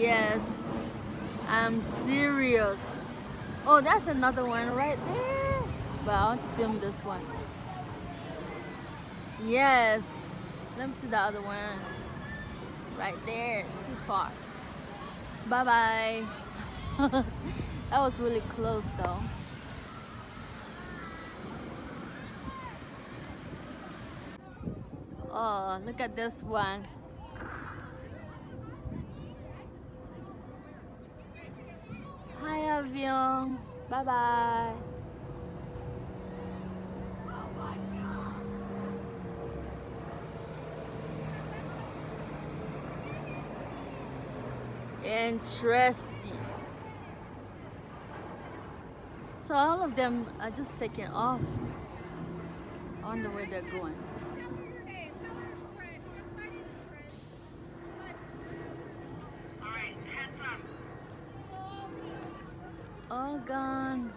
Yes, I'm serious. Oh, that's another one right there. But I want to film this one. Yes. Let me see the other one. Right there. Too far. Bye bye. That was really close though. Oh, look at this one. Hi, Avion. Bye bye. Interesting. So all of them are just taking off on the way they're going. All gone.